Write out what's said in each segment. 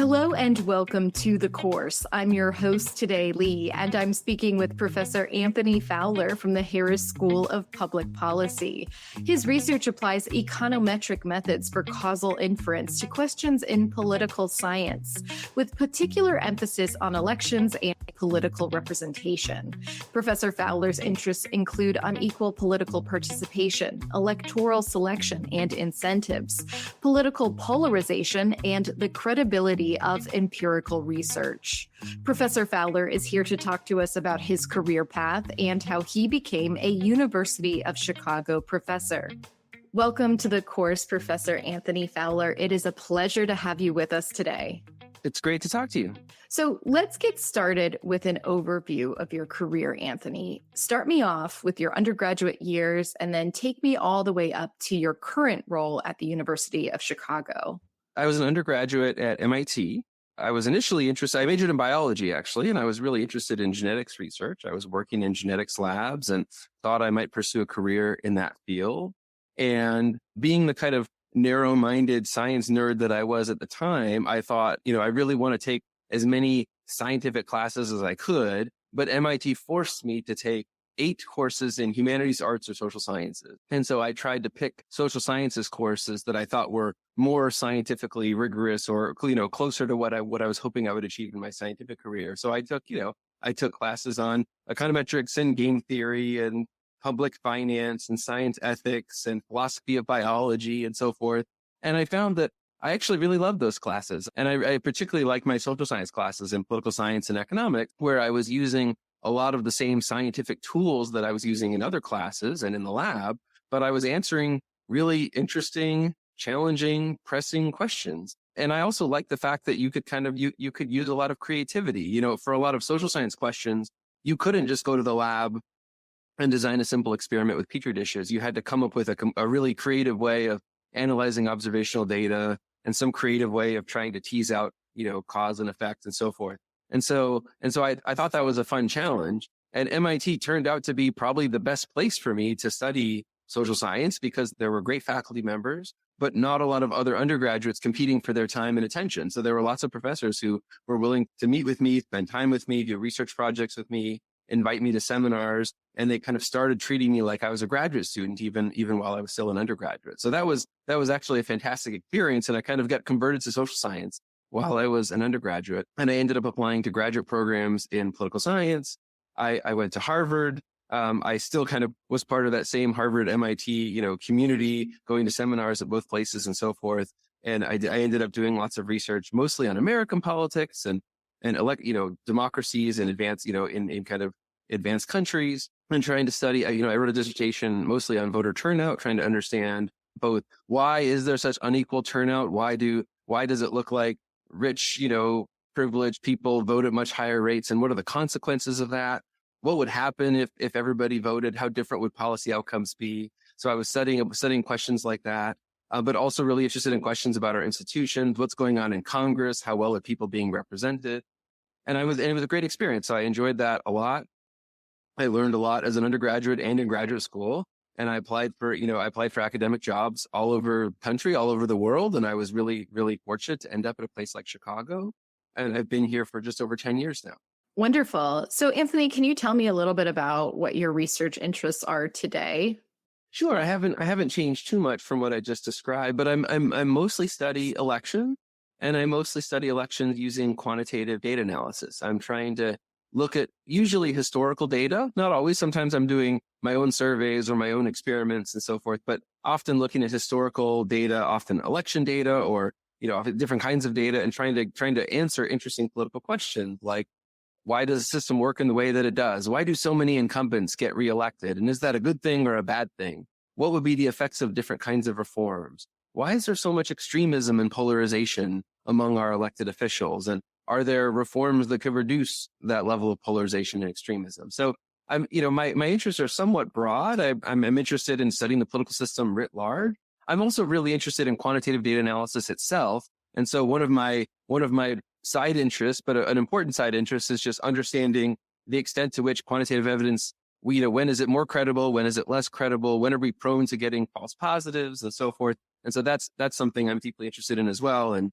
Hello and welcome to The Course. I'm your host today, Lee, and I'm speaking with Professor Anthony Fowler from the Harris School of Public Policy. His research applies econometric methods for causal inference to questions in political science, with particular emphasis on elections and political representation. Professor Fowler's interests include unequal political participation, electoral selection and incentives, political polarization, and the credibility of empirical research. Professor Fowler is here to talk to us about his career path and how he became a University of Chicago professor. Welcome to The Course, Professor Anthony Fowler. It is a pleasure to have you with us today. It's great to talk to you. So let's get started with an overview of your career, Anthony. Start me off with your undergraduate years and then take me all the way up to your current role at the University of Chicago. I was an undergraduate at MIT. I was initially interested, I majored in biology actually, and I was really interested in genetics research. I was working in genetics labs and thought I might pursue a career in that field. And being the kind of narrow-minded science nerd that I was at the time, I thought, I really want to take as many scientific classes as I could, but MIT forced me to take 8 courses in humanities, arts, or social sciences. And so I tried to pick social sciences courses that I thought were more scientifically rigorous or, closer to what I was hoping I would achieve in my scientific career. So I took classes on econometrics and game theory and public finance and science ethics and philosophy of biology and so forth. And I found that I actually really loved those classes. And I particularly like my social science classes in political science and economics, where I was using a lot of the same scientific tools that I was using in other classes and in the lab, but I was answering really interesting, challenging, pressing questions. And I also like the fact that you could you could use a lot of creativity. For a lot of social science questions, you couldn't just go to the lab and design a simple experiment with petri dishes. You had to come up with a really creative way of analyzing observational data and some creative way of trying to tease out, cause and effect and so forth. And so I thought that was a fun challenge. And MIT turned out to be probably the best place for me to study social science because there were great faculty members, but not a lot of other undergraduates competing for their time and attention. So there were lots of professors who were willing to meet with me, spend time with me, do research projects with me, invite me to seminars. And they kind of started treating me like I was a graduate student, even while I was still an undergraduate. So that was actually a fantastic experience. And I kind of got converted to social science while I was an undergraduate. And I ended up applying to graduate programs in political science. I went to Harvard. I still kind of was part of that same Harvard MIT, community, going to seminars at both places and so forth. And I ended up doing lots of research, mostly on American politics and democracies and advanced, in kind of advanced countries, and trying to study, I wrote a dissertation mostly on voter turnout, trying to understand both why is there such unequal turnout? Why does it look like rich, privileged people vote at much higher rates? And what are the consequences of that? What would happen if everybody voted? How different would policy outcomes be? So I was studying questions like that, but also really interested in questions about our institutions, what's going on in Congress, how well are people being represented? And it was a great experience. So I enjoyed that a lot. I learned a lot as an undergraduate and in graduate school. And I applied for academic jobs all over the country, all over the world. And I was really, really fortunate to end up at a place like Chicago. And I've been here for just over 10 years now. Wonderful. So Anthony, can you tell me a little bit about what your research interests are today? Sure. I haven't changed too much from what I just described, but I mostly study election, and I mostly study elections using quantitative data analysis. I'm trying to look at usually historical data, not always. Sometimes I'm doing my own surveys or my own experiments and so forth, but often looking at historical data, often election data or, different kinds of data, and trying to answer interesting political questions like, why does the system work in the way that it does? Why do so many incumbents get reelected? And is that a good thing or a bad thing? What would be the effects of different kinds of reforms? Why is there so much extremism and polarization among our elected officials? And are there reforms that could reduce that level of polarization and extremism? So my interests are somewhat broad. I'm interested in studying the political system writ large. I'm also really interested in quantitative data analysis itself. And so one of my side interests, but an important side interest, is just understanding the extent to which quantitative evidence, when is it more credible? When is it less credible? When are we prone to getting false positives and so forth? And so that's something I'm deeply interested in as well. And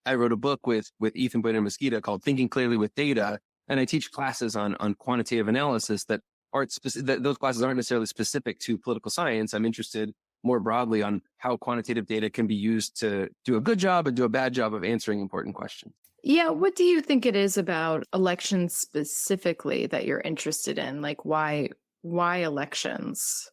I wrote a book with Ethan Bueno Mosqueda called Thinking Clearly with Data. And I teach classes on quantitative analysis that aren't specific, those classes aren't necessarily specific to political science. I'm interested more broadly on how quantitative data can be used to do a good job and do a bad job of answering important questions. Yeah, what do you think it is about elections specifically that you're interested in? Like why elections?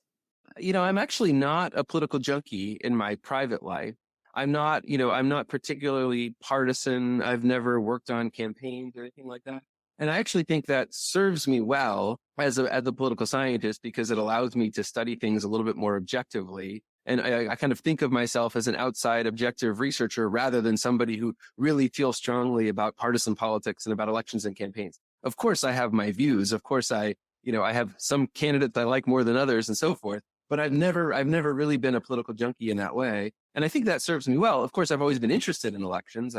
I'm actually not a political junkie in my private life. I'm not particularly partisan. I've never worked on campaigns or anything like that. And I actually think that serves me well as a political scientist because it allows me to study things a little bit more objectively. And I kind of think of myself as an outside objective researcher rather than somebody who really feels strongly about partisan politics and about elections and campaigns. Of course, I have my views. Of course, I have some candidates I like more than others and so forth. But I've never really been a political junkie in that way. And I think that serves me well. Of course, I've always been interested in elections.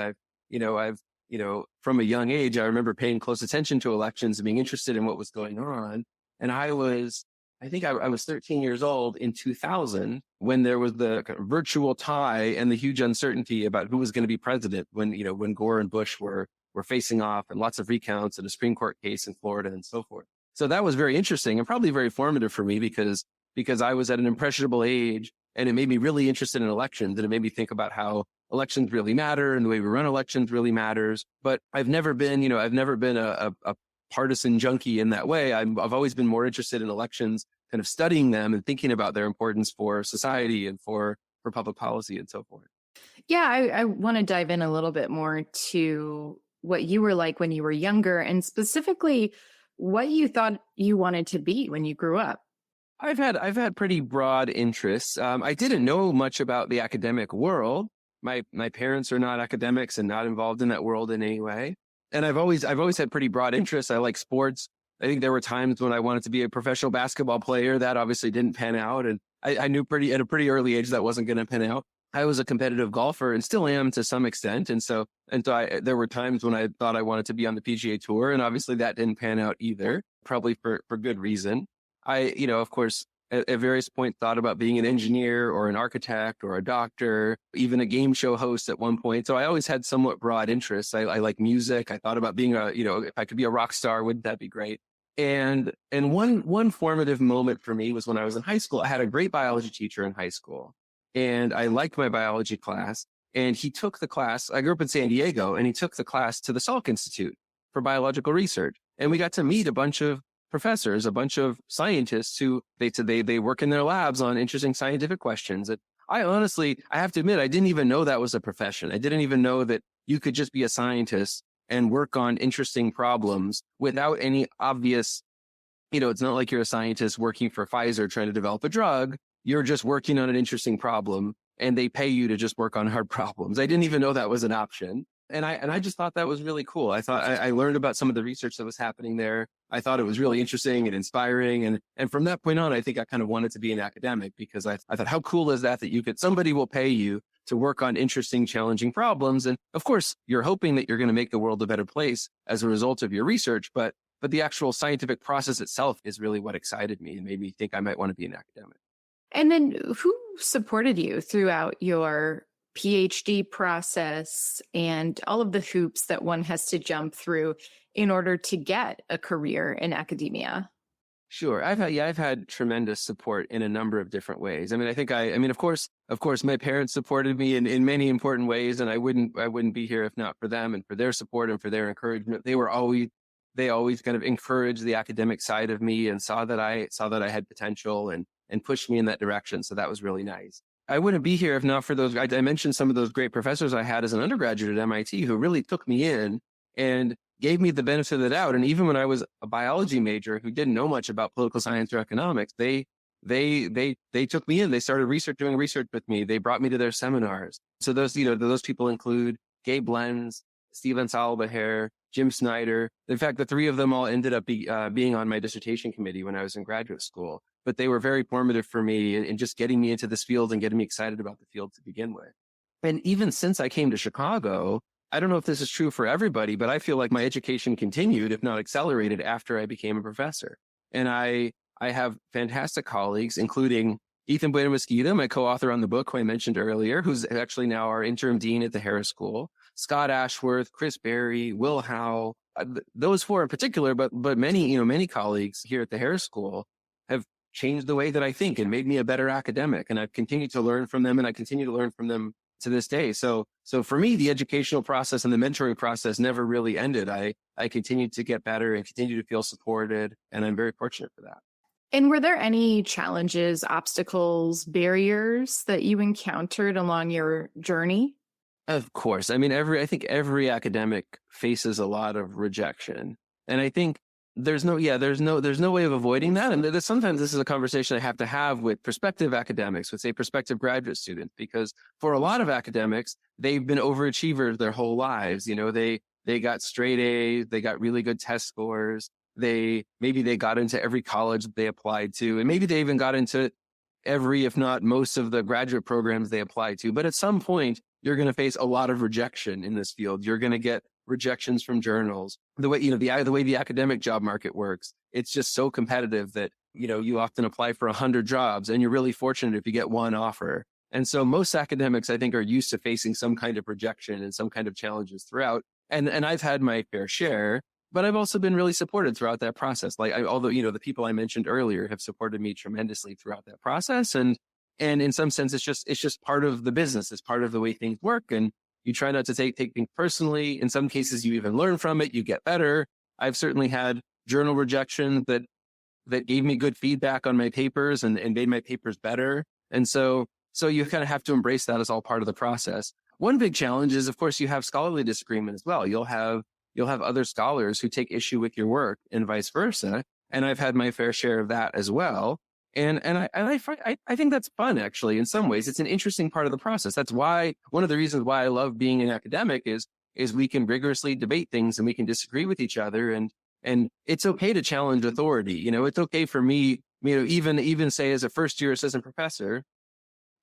From a young age, I remember paying close attention to elections and being interested in what was going on. And I was 13 years old in 2000 when there was the kind of virtual tie and the huge uncertainty about who was going to be president when Gore and Bush were facing off and lots of recounts and a Supreme Court case in Florida and so forth. So that was very interesting and probably very formative for me because I was at an impressionable age and it made me really interested in elections and it made me think about how elections really matter and the way we run elections really matters. But I've never been a partisan junkie in that way. I've always been more interested in elections, kind of studying them and thinking about their importance for society and for public policy and so forth. Yeah, I want to dive in a little bit more to what you were like when you were younger and specifically what you thought you wanted to be when you grew up. I've had pretty broad interests. I didn't know much about the academic world. My parents are not academics and not involved in that world in any way. And I've always had pretty broad interests. I like sports. I think there were times when I wanted to be a professional basketball player. That obviously didn't pan out. And I knew at a pretty early age that wasn't going to pan out. I was a competitive golfer and still am to some extent. And so there were times when I thought I wanted to be on the PGA Tour. And obviously that didn't pan out either, probably for good reason. Of course, at various points thought about being an engineer or an architect or a doctor, even a game show host at one point. So I always had somewhat broad interests. I like music. I thought about being if I could be a rock star, wouldn't that be great? And one formative moment for me was when I was in high school. I had a great biology teacher in high school and I liked my biology class. And he took the class. I grew up in San Diego and he took the class to the Salk Institute for biological research. And we got to meet a bunch of professors, a bunch of scientists who they work in their labs on interesting scientific questions. And I have to admit, I didn't even know that was a profession. I didn't even know that you could just be a scientist and work on interesting problems without any obvious, it's not like you're a scientist working for Pfizer trying to develop a drug. You're just working on an interesting problem and they pay you to just work on hard problems. I didn't even know that was an option. And I just thought that was really cool. I thought I learned about some of the research that was happening there. I thought it was really interesting and inspiring. And from that point on, I think I kind of wanted to be an academic because I thought, how cool is that somebody will pay you to work on interesting, challenging problems. And of course, you're hoping that you're going to make the world a better place as a result of your research. But the actual scientific process itself is really what excited me and made me think I might want to be an academic. And then who supported you throughout your PhD process and all of the hoops that one has to jump through in order to get a career in academia? Sure. I've had tremendous support in a number of different ways. Of course, my parents supported me in many important ways, and I wouldn't be here if not for them and for their support and for their encouragement. They always kind of encouraged the academic side of me and saw that I had potential and pushed me in that direction. So that was really nice. I wouldn't be here if not for those. I mentioned some of those great professors I had as an undergraduate at MIT who really took me in and gave me the benefit of the doubt. And even when I was a biology major who didn't know much about political science or economics, they took me in. They started doing research with me. They brought me to their seminars. So those people include Gabe Lenz, Stephen Salbaher, Jim Snyder. In fact, the three of them all ended up being on my dissertation committee when I was in graduate school. But they were very formative for me in just getting me into this field and getting me excited about the field to begin with. And even since I came to Chicago, I don't know if this is true for everybody, but I feel like my education continued, if not accelerated, after I became a professor. And I have fantastic colleagues, including Ethan Bueno Mosqueda, my co-author on the book, who I mentioned earlier, who's actually now our interim dean at the Harris School. Scott Ashworth, Chris Berry, Will Howe, those four in particular, but many colleagues here at the Harris School have changed the way that I think and made me a better academic. And I've continued to learn from them, and I continue to learn from them to this day. So for me, the educational process and the mentoring process never really ended. I continued to get better and continue to feel supported, and I'm very fortunate for that. And were there any challenges, obstacles, barriers that you encountered along your journey? Of course. I mean, I think every academic faces a lot of rejection. And I think there's no way of avoiding that. And sometimes this is a conversation I have to have with prospective academics, with say prospective graduate students, because for a lot of academics, they've been overachievers their whole lives. They got straight A's, they got really good test scores. Maybe they got into every college that they applied to, and maybe they even got into every, if not most of the graduate programs they applied to. But at some point, you're going to face a lot of rejection in this field. You're going to get rejections from journals. The way the academic job market works, it's just so competitive that, you often apply for 100 jobs, and you're really fortunate if you get one offer. And so most academics, I think, are used to facing some kind of rejection and some kind of challenges throughout. And I've had my fair share, but I've also been really supported throughout that process. Although, the people I mentioned earlier have supported me tremendously throughout that process. And in some sense, it's just part of the business. It's part of the way things work. And you try not to take things personally. In some cases, you even learn from it. You get better. I've certainly had journal rejection that gave me good feedback on my papers and made my papers better. And so you kind of have to embrace that as all part of the process. One big challenge is, of course, you have scholarly disagreement as well. You'll have other scholars who take issue with your work and vice versa. And I've had my fair share of that as well. And I think that's fun, actually. In some ways, it's an interesting part of the process. That's why one of the reasons why I love being an academic is we can rigorously debate things and we can disagree with each other. And it's okay to challenge authority. It's okay for me, even say as a first year assistant professor,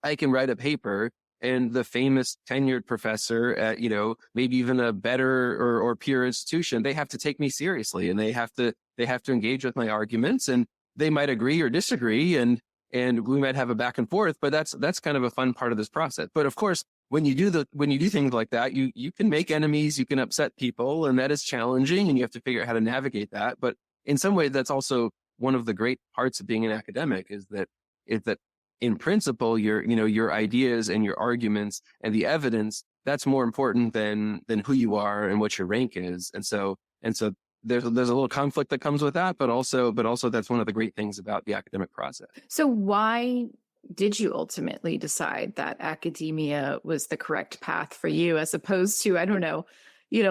I can write a paper and the famous tenured professor at, maybe even a better or peer institution, they have to take me seriously, and they have to engage with my arguments, and they might agree or disagree, and we might have a back and forth, but that's kind of a fun part of this process. But of course, when you do things like that, you can make enemies, you can upset people, and that is challenging, and you have to figure out how to navigate that. But in some ways, that's also one of the great parts of being an academic is that in principle, your ideas and your arguments and the evidence, that's more important than who you are and what your rank is. And so there's a little conflict that comes with that, but also that's one of the great things about the academic process. So why did you ultimately decide that academia was the correct path for you, as opposed to, I don't know,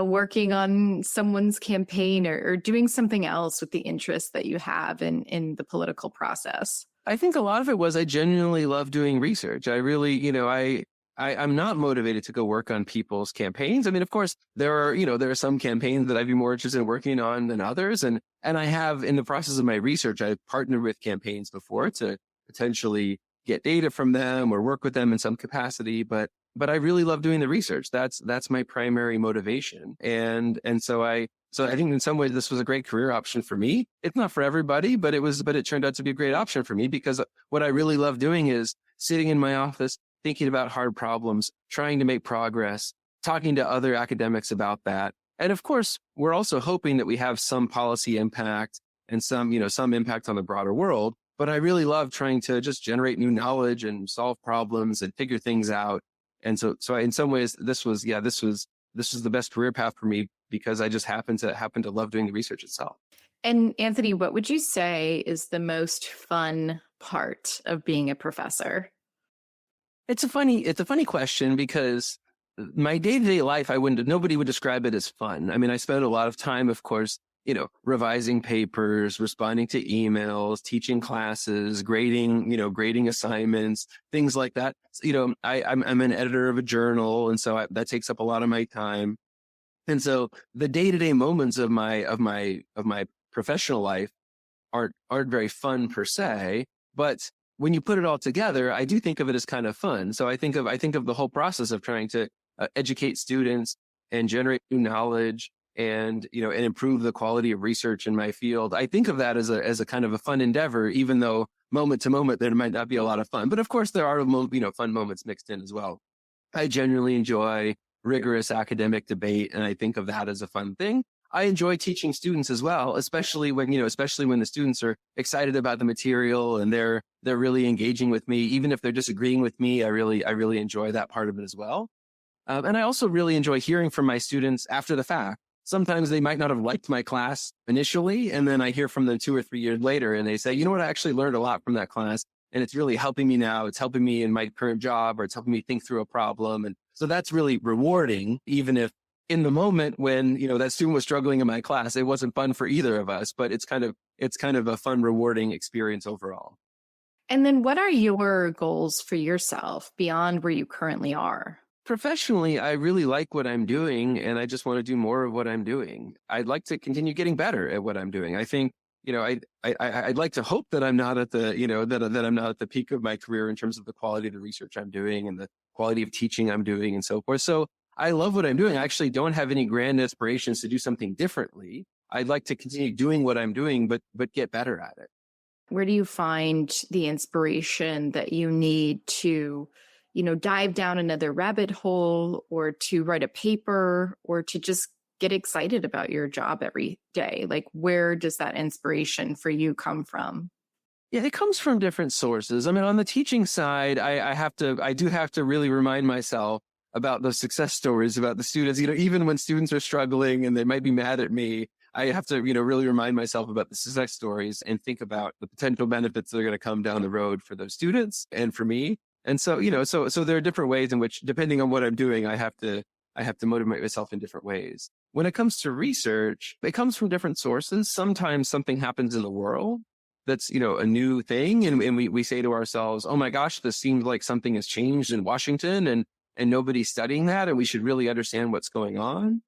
working on someone's campaign or doing something else with the interest that you have in the political process? I think a lot of it was I genuinely love doing research. I really, I'm not motivated to go work on people's campaigns. I mean, of course, there are some campaigns that I'd be more interested in working on than others. And I have, in the process of my research, I've partnered with campaigns before to potentially get data from them or work with them in some capacity. But I really love doing the research. That's my primary motivation. And so I think in some ways this was a great career option for me. It's not for everybody, but it turned out to be a great option for me, because what I really love doing is sitting in my office, thinking about hard problems, trying to make progress, talking to other academics about that. And of course, we're also hoping that we have some policy impact and some impact on the broader world. But I really love trying to just generate new knowledge and solve problems and figure things out. And so in some ways, this was the best career path for me, because I just happen to love doing the research itself. And Anthony, what would you say is the most fun part of being a professor? It's a funny question, because my day-to-day life, nobody would describe it as fun. I mean, I spent a lot of time, of course, revising papers, responding to emails, teaching classes, grading assignments, things like that. I'm an editor of a journal, and so that takes up a lot of my time. And so the day-to-day moments of my professional life aren't very fun per se, but when you put it all together, I do think of it as kind of fun. So I think of the whole process of trying to educate students and generate new knowledge and improve the quality of research in my field. I think of that as a kind of a fun endeavor, even though moment to moment there might not be a lot of fun. But of course, there are fun moments mixed in as well. I genuinely enjoy rigorous academic debate. And I think of that as a fun thing. I enjoy teaching students as well, especially when the students are excited about the material and they're really engaging with me. Even if they're disagreeing with me, I really enjoy that part of it as well. And I also really enjoy hearing from my students after the fact. Sometimes they might not have liked my class initially, and then I hear from them 2 or 3 years later, and they say, you know what, I actually learned a lot from that class, and it's really helping me now. It's helping me in my current job, or it's helping me think through a problem. And so that's really rewarding, even if in the moment when, that student was struggling in my class, it wasn't fun for either of us, but it's kind of a fun, rewarding experience overall. And then what are your goals for yourself beyond where you currently are? Professionally, I really like what I'm doing, and I just want to do more of what I'm doing. I'd like to continue getting better at what I'm doing. I think, I'd like to hope that I'm not at the, that I'm not at the peak of my career in terms of the quality of the research I'm doing and the quality of teaching I'm doing and so forth. So I love what I'm doing. I actually don't have any grand aspirations to do something differently. I'd like to continue doing what I'm doing, but get better at it. Where do you find the inspiration that you need to dive down another rabbit hole, or to write a paper, or to just get excited about your job every day? Like, where does that inspiration for you come from? Yeah, it comes from different sources. I mean, on the teaching side, I do have to really remind myself about those success stories about the students. Even when students are struggling and they might be mad at me, I have to, really remind myself about the success stories and think about the potential benefits that are going to come down the road for those students and for me. And so, so there are different ways in which, depending on what I'm doing, I have to motivate myself in different ways. When it comes to research, it comes from different sources. Sometimes something happens in the world that's, a new thing. And we say to ourselves, oh my gosh, this seems like something has changed in Washington and nobody's studying that. And we should really understand what's going on.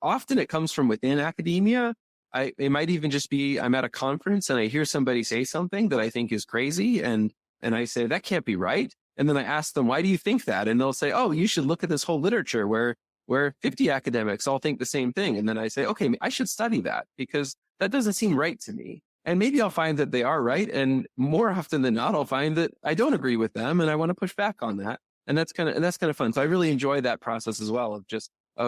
Often it comes from within academia. It might even just be, I'm at a conference and I hear somebody say something that I think is crazy. And I say, that can't be right. And then I ask them, why do you think that? And they'll say, oh, you should look at this whole literature where 50 academics all think the same thing. And then I say, okay, I should study that because that doesn't seem right to me. And maybe I'll find that they are right. And more often than not, I'll find that I don't agree with them and I want to push back on that. And that's kind of fun. So I really enjoy that process as well of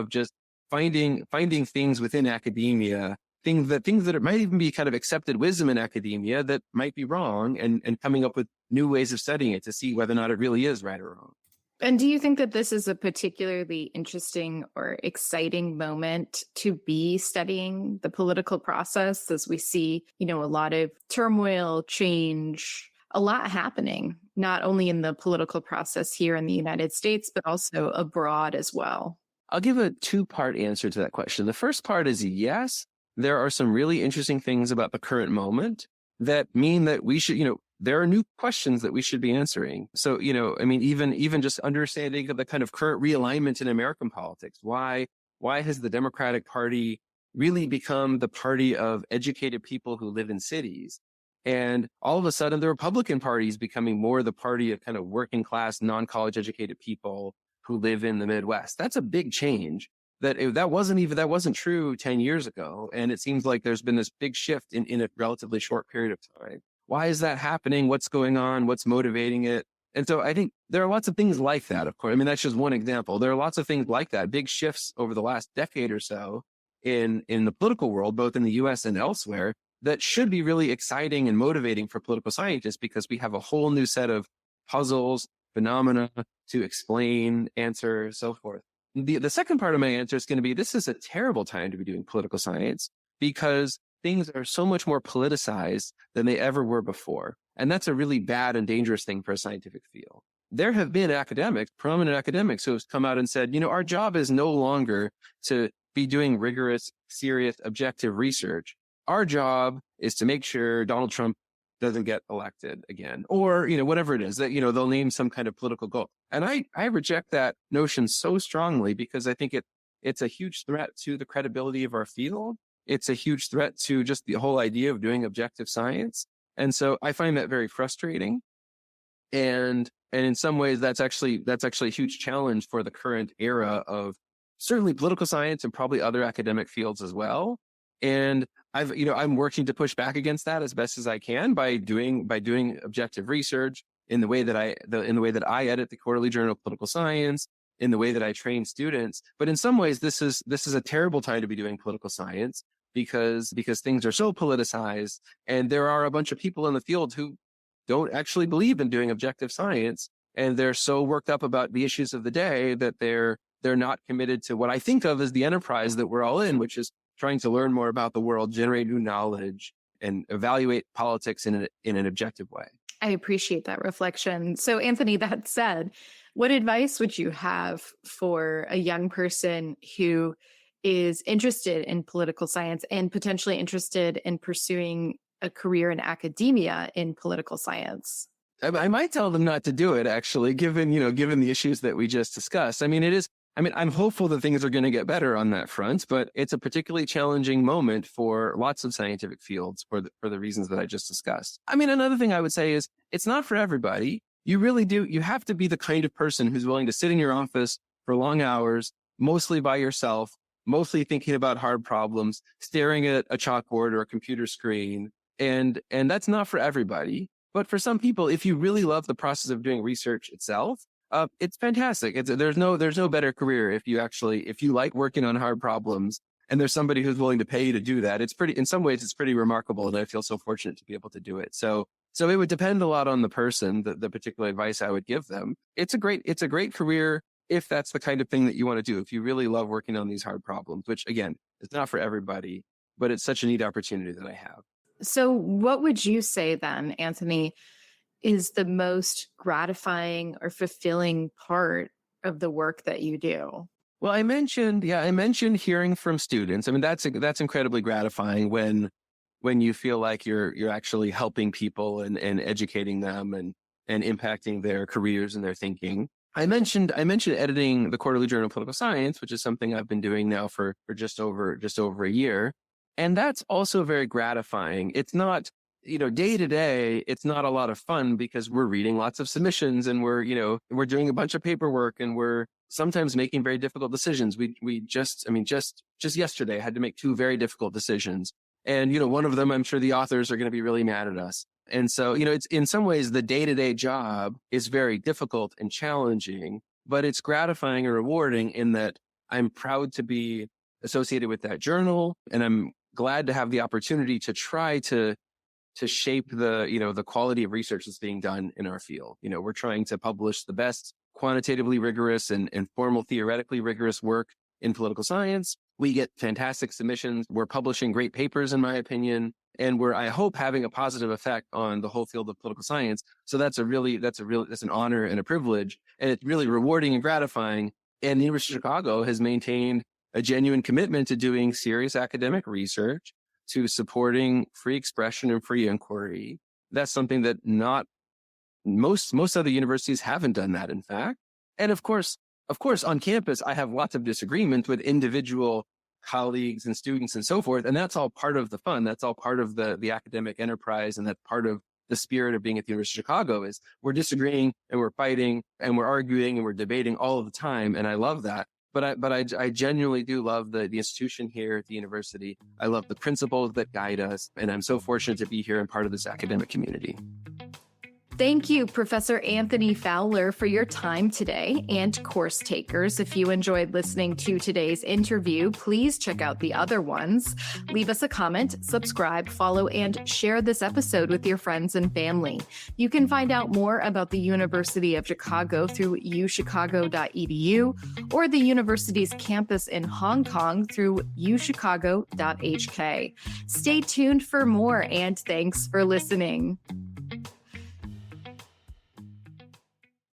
just finding things within academia, things that might even be kind of accepted wisdom in academia that might be wrong, and coming up with new ways of studying it to see whether or not it really is right or wrong. And do you think that this is a particularly interesting or exciting moment to be studying the political process, as we see, a lot of turmoil, change, a lot happening, not only in the political process here in the United States, but also abroad as well? I'll give a 2-part answer to that question. The first part is yes, there are some really interesting things about the current moment that mean that we should, there are new questions that we should be answering. So, even just understanding the kind of current realignment in American politics. Why has the Democratic Party really become the party of educated people who live in cities? And all of a sudden, the Republican Party is becoming more the party of kind of working class, non-college educated people who live in the Midwest. That's a big change. That wasn't true 10 years ago. And it seems like there's been this big shift in a relatively short period of time. Why is that happening? What's going on? What's motivating it? And so I think there are lots of things like that, of course. I mean, that's just one example. There are lots of things like that, big shifts over the last decade or so in the political world, both in the US and elsewhere, that should be really exciting and motivating for political scientists, because we have a whole new set of puzzles, phenomena to explain, answer, so forth. The second part of my answer is going to be, this is a terrible time to be doing political science because things are so much more politicized than they ever were before. And that's a really bad and dangerous thing for a scientific field. There have been prominent academics who have come out and said, our job is no longer to be doing rigorous, serious, objective research. Our job is to make sure Donald Trump doesn't get elected again, or, whatever it is that, they'll name some kind of political goal. And I reject that notion so strongly, because I think it's a huge threat to the credibility of our field. It's a huge threat to just the whole idea of doing objective science. And so I find that very frustrating. And in some ways, that's actually a huge challenge for the current era of certainly political science and probably other academic fields as well. And I'm working to push back against that as best as I can by doing objective research in the way that I edit the Quarterly Journal of Political Science, in the way that I train students. But in some ways, this is a terrible time to be doing political science because things are so politicized, and there are a bunch of people in the field who don't actually believe in doing objective science, and they're so worked up about the issues of the day that they're not committed to what I think of as the enterprise that we're all in, which is trying to learn more about the world, generate new knowledge, and evaluate politics in an objective way. I appreciate that reflection. So, Anthony, that said, what advice would you have for a young person who is interested in political science and potentially interested in pursuing a career in academia in political science? I might tell them not to do it, actually, given the issues that we just discussed. I'm hopeful that things are going to get better on that front, but it's a particularly challenging moment for lots of scientific fields for the reasons that I just discussed. Another thing I would say is it's not for everybody. You really do. You have to be the kind of person who's willing to sit in your office for long hours, mostly by yourself, mostly thinking about hard problems, staring at a chalkboard or a computer screen. And that's not for everybody. But for some people, if you really love the process of doing research itself, it's fantastic. There's no better career if you like working on hard problems, and there's somebody who's willing to pay you to do that. In some ways, it's pretty remarkable, and I feel so fortunate to be able to do it. So it would depend a lot on the person, the particular advice I would give them. It's a great career if that's the kind of thing that you want to do. If you really love working on these hard problems, which again, it's not for everybody, but it's such a neat opportunity that I have. So what would you say then, Anthony, is the most gratifying or fulfilling part of the work that you do? Well, I mentioned hearing from students. That's incredibly gratifying when you feel like you're actually helping people and educating them and impacting their careers and their thinking. I mentioned editing the Quarterly Journal of Political Science, which is something I've been doing now for just over a year. And that's also very gratifying. It's not, day to day, it's not a lot of fun because we're reading lots of submissions and we're doing a bunch of paperwork and we're sometimes making very difficult decisions. We just yesterday I had to make 2 very difficult decisions. And, one of them, I'm sure the authors are going to be really mad at us. And so, it's in some ways the day-to-day job is very difficult and challenging, but it's gratifying and rewarding in that I'm proud to be associated with that journal. And I'm glad to have the opportunity to try to shape the quality of research that's being done in our field. We're trying to publish the best quantitatively rigorous and formal theoretically rigorous work in political science. We get fantastic submissions. We're publishing great papers, in my opinion, and we're, I hope, having a positive effect on the whole field of political science. So that's an honor and a privilege, and it's really rewarding and gratifying. And the University of Chicago has maintained a genuine commitment to doing serious academic research, to supporting free expression and free inquiry. That's something that not most other universities haven't done that, in fact. And of course, on campus, I have lots of disagreements with individual colleagues and students and so forth. And that's all part of the fun. That's all part of the academic enterprise. And that's part of the spirit of being at the University of Chicago is we're disagreeing and we're fighting and we're arguing and we're debating all of the time. And I love that. But I genuinely do love the institution here at the university. I love the principles that guide us. And I'm so fortunate to be here and part of this academic community. Thank you, Professor Anthony Fowler, for your time today, and course takers. If you enjoyed listening to today's interview, please check out the other ones. Leave us a comment, subscribe, follow, and share this episode with your friends and family. You can find out more about the University of Chicago through uchicago.edu or the university's campus in Hong Kong through uchicago.hk. Stay tuned for more, and thanks for listening.